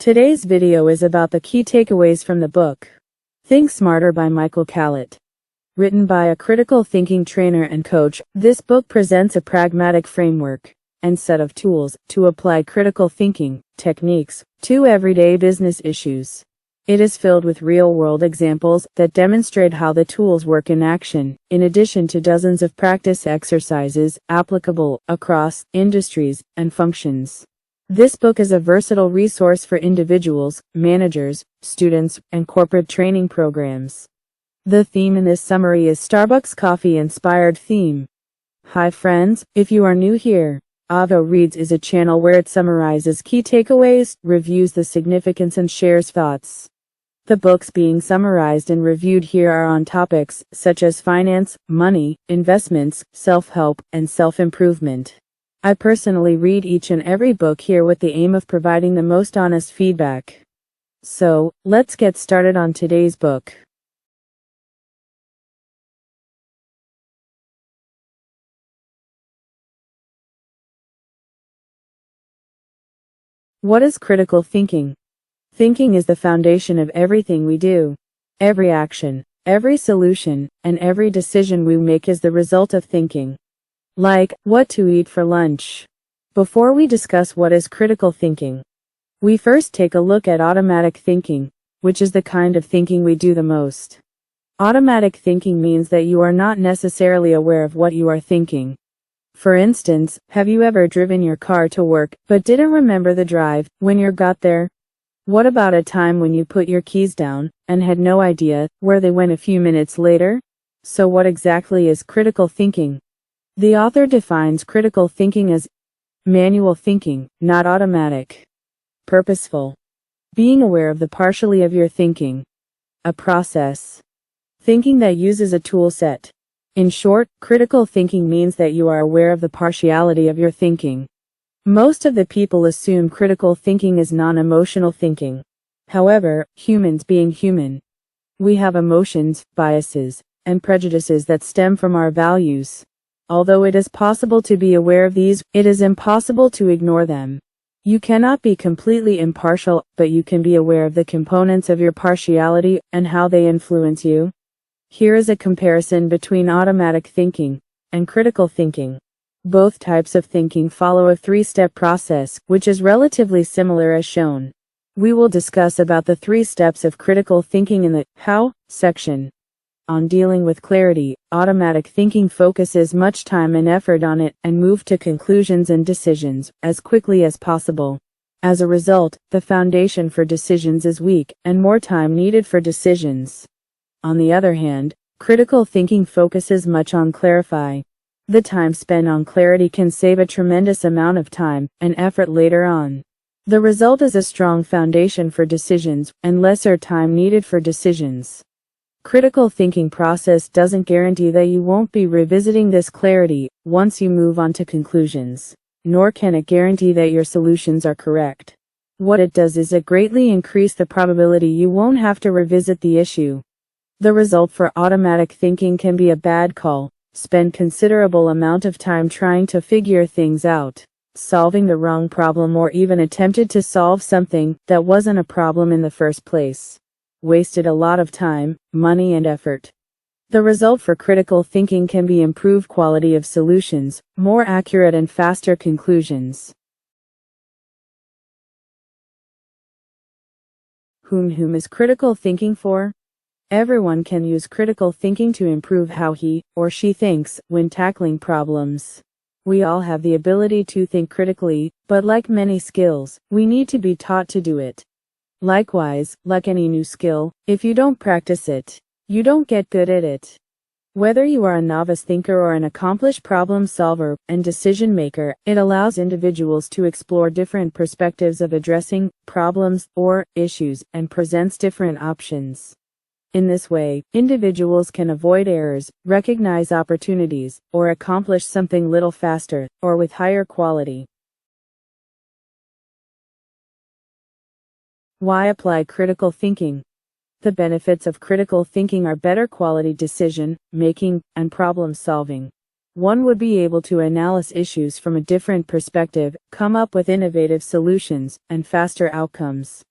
Today's video is about the key takeaways from the book, Think Smarter by Michael Kallet. Written by a critical thinking trainer and coach, this book presents a pragmatic framework and set of tools to apply critical thinking techniques to everyday business issues. It is filled with real-world examples that demonstrate how the tools work in action, in addition to dozens of practice exercises applicable across industries and functions. This book is a versatile resource for individuals, managers, students, and corporate training programs. The theme in this summary is Starbucks coffee-inspired theme. Hi friends, if you are new here, AvoReads is a channel where it summarizes key takeaways, reviews the significance and shares thoughts. The books being summarized and reviewed here are on topics such as finance, money, investments, self-help, and self-improvement. I personally read each and every book here with the aim of providing the most honest feedback. So, let's get started on today's book. What is critical thinking? Thinking is the foundation of everything we do. Every action, every solution, and every decision we make is the result of thinking. Like, what to eat for lunch. Before we discuss what is critical thinking, we first take a look at automatic thinking, which is the kind of thinking we do the most. Automatic thinking means that you are not necessarily aware of what you are thinking. For instance, have you ever driven your car to work, but didn't remember the drive when you got there? What about a time when you put your keys down, and had no idea where they went a few minutes later? So what exactly is critical thinking? The author defines critical thinking as manual thinking, not automatic. Purposeful. Being aware of the partially of your thinking. A process. Thinking that uses a tool set. In short, critical thinking means that you are aware of the partiality of your thinking. Most of the people assume critical thinking is non-emotional thinking. However, humans being human, we have emotions, biases, and prejudices that stem from our values. Although it is possible to be aware of these, it is impossible to ignore them. You cannot be completely impartial, but you can be aware of the components of your partiality and how they influence you. Here is a comparison between automatic thinking and critical thinking. Both types of thinking follow a three-step process, which is relatively similar as shown. We will discuss about the 3 steps of critical thinking in the How section. On dealing with clarity, automatic thinking focuses much time and effort on it and move to conclusions and decisions as quickly as possible. As a result, the foundation for decisions is weak and more time needed for decisions. On the other hand, critical thinking focuses much on clarify. The time spent on clarity can save a tremendous amount of time and effort later on. The result is a strong foundation for decisions and lesser time needed for decisions. Critical thinking process doesn't guarantee that you won't be revisiting this clarity once you move on to conclusions, nor can it guarantee that your solutions are correct. What it does is it greatly increase the probability you won't have to revisit the issue. The result for automatic thinking can be a bad call. Spend considerable amount of time trying to figure things out, solving the wrong problem, or even attempted to solve something that wasn't a problem in the first place. Wasted a lot of time, money and effort. The result for critical thinking can be improved quality of solutions, more accurate and faster conclusions. Whom is critical thinking for? Everyone can use critical thinking to improve how he or she thinks when tackling problems. We all have the ability to think critically, but like many skills, we need to be taught to do it. Likewise, like any new skill, if you don't practice it, you don't get good at it. Whether you are a novice thinker or an accomplished problem solver and decision maker, it allows individuals to explore different perspectives of addressing problems or issues and presents different options. In this way, individuals can avoid errors, recognize opportunities, or accomplish something little faster, or with higher quality. Why apply critical thinking? The benefits of critical thinking are better quality decision making and problem solving. One would be able to analyze issues from a different perspective, come up with innovative solutions, and faster outcomes.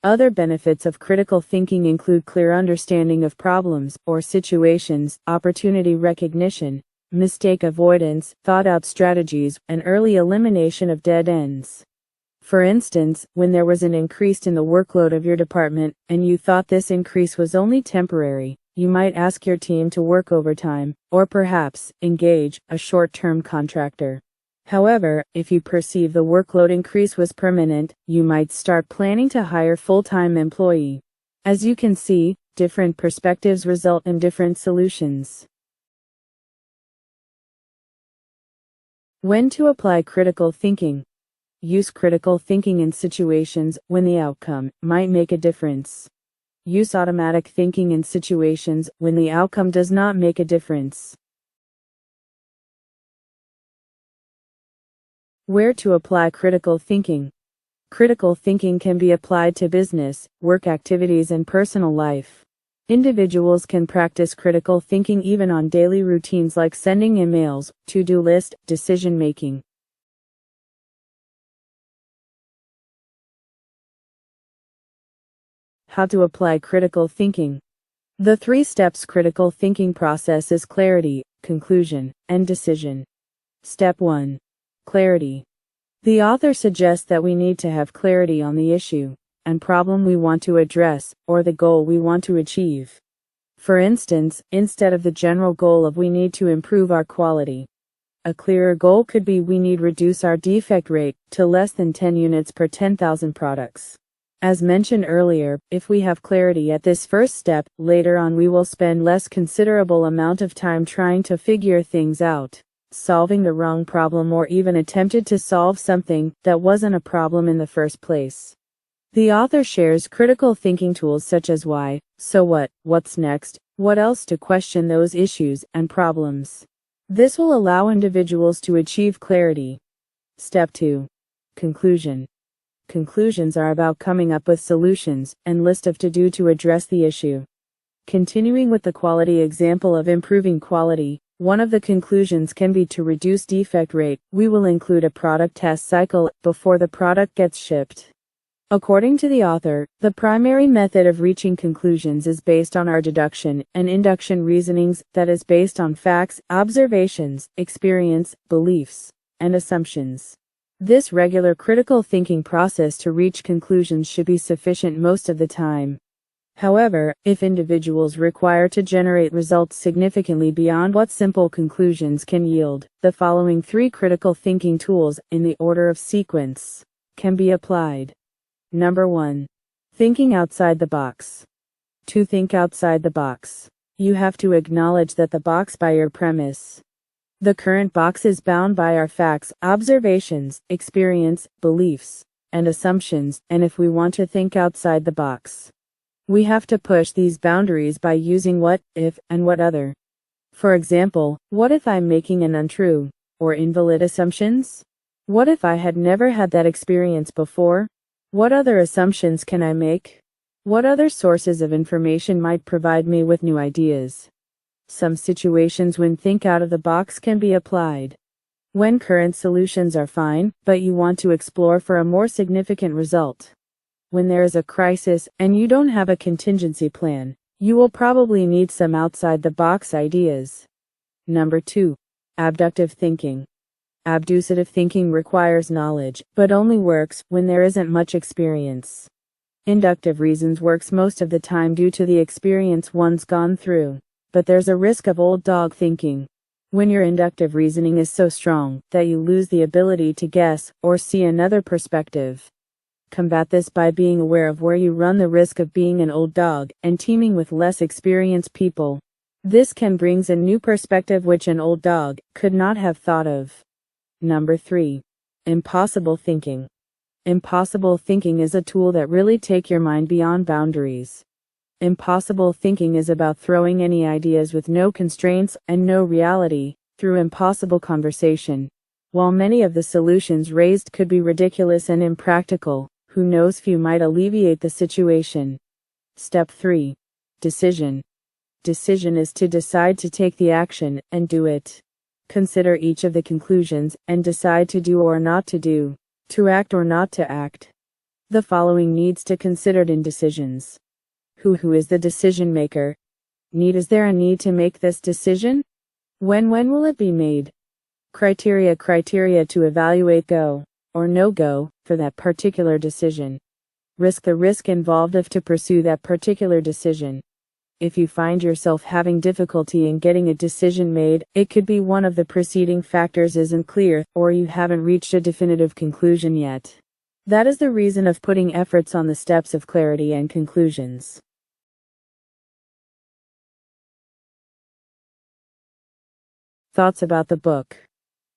Other benefits of critical thinking include clear understanding of problems or situations, opportunity recognition, mistake avoidance, thought-out strategies, and early elimination of dead ends. For instance, when there was an increase in the workload of your department, and you thought this increase was only temporary, you might ask your team to work overtime, or perhaps engage a short-term contractor. However, if you perceive the workload increase was permanent, you might start planning to hire full-time employee. As you can see, different perspectives result in different solutions. When to apply critical thinking. Use critical thinking in situations when the outcome might make a difference. Use automatic thinking in situations when the outcome does not make a difference. Where to apply critical thinking. Critical thinking can be applied to business, work activities, and personal life. Individuals can practice critical thinking even on daily routines like sending emails, to-do list, decision making. How to apply critical thinking. The 3 steps critical thinking process is clarity, conclusion, and decision. Step 1. Clarity. The author suggests that we need to have clarity on the issue and problem we want to address, or the goal we want to achieve. For instance, instead of the general goal of we need to improve our quality, a clearer goal could be we need reduce our defect rate to less than 10 units per 10,000 products. As mentioned earlier, if we have clarity at this first step, later on we will spend less considerable amount of time trying to figure things out, solving the wrong problem, or even attempted to solve something that wasn't a problem in the first place. The author shares critical thinking tools such as why, so what, what's next, what else to question those issues and problems. This will allow individuals to achieve clarity. Step 2. Conclusion. Conclusions are about coming up with solutions and list of to-do to address the issue. Continuing with the quality example of improving quality, one of the conclusions can be to reduce defect rate. We will include a product test cycle before the product gets shipped. According to the author, the primary method of reaching conclusions is based on our deduction and induction reasonings, that is based on facts, observations, experience, beliefs, and assumptions. This regular critical thinking process to reach conclusions should be sufficient most of the time. However, if individuals require to generate results significantly beyond what simple conclusions can yield, the following 3 critical thinking tools, in the order of sequence, can be applied. Number 1. Thinking outside the box. To think outside the box, you have to acknowledge that the box by your premise. The current box is bound by our facts, observations, experience, beliefs, and assumptions, and if we want to think outside the box, we have to push these boundaries by using what, if, and what other. For example, what if I'm making an untrue or invalid assumptions? What if I had never had that experience before? What other assumptions can I make? What other sources of information might provide me with new ideas? Some situations when think out of the box can be applied. When current solutions are fine, but you want to explore for a more significant result. When there is a crisis and you don't have a contingency plan, you will probably need some outside the box ideas. Number 2. Abductive thinking. Abducitive thinking requires knowledge, but only works when there isn't much experience. Inductive reasons works most of the time due to the experience one's gone through. But there's a risk of old dog thinking, when your inductive reasoning is so strong that you lose the ability to guess or see another perspective. Combat this by being aware of where you run the risk of being an old dog and teaming with less experienced people. This can bring a new perspective which an old dog could not have thought of. Number 3. Impossible thinking. Impossible thinking is a tool that really takes your mind beyond boundaries. Impossible thinking is about throwing any ideas with no constraints and no reality, through impossible conversation. While many of the solutions raised could be ridiculous and impractical, who knows, few might alleviate the situation. Step 3. Decision. Decision is to decide to take the action and do it. Consider each of the conclusions and decide to do or not to do, to act or not to act. The following needs to considered in decisions. Who is the decision maker? Is there a need to make this decision? When will it be made? Criteria to evaluate go or no go for that particular decision. The risk involved to pursue that particular decision. If you find yourself having difficulty in getting a decision made, it could be one of the preceding factors isn't clear, or you haven't reached a definitive conclusion yet. That is the reason of putting efforts on the steps of clarity and conclusions. Thoughts about the book.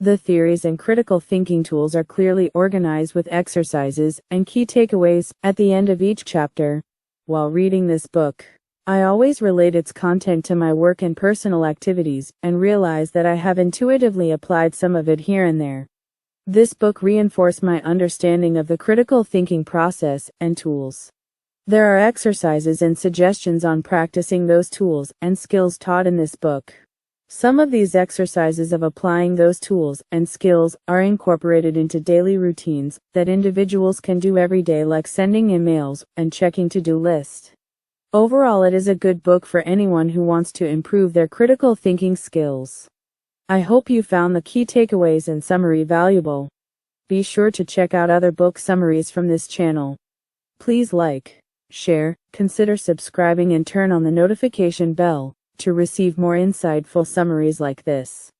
The theories and critical thinking tools are clearly organized with exercises and key takeaways at the end of each chapter. While reading this book, I always relate its content to my work and personal activities, and realize that I have intuitively applied some of it here and there. This book reinforced my understanding of the critical thinking process and tools. There are exercises and suggestions on practicing those tools and skills taught in this book. Some of these exercises of applying those tools and skills are incorporated into daily routines that individuals can do every day, like sending emails and checking to-do lists. Overall, it is a good book for anyone who wants to improve their critical thinking skills. I hope you found the key takeaways and summary valuable. Be sure to check out other book summaries from this channel. Please like, share, consider subscribing and turn on the notification bell to receive more insightful summaries like this.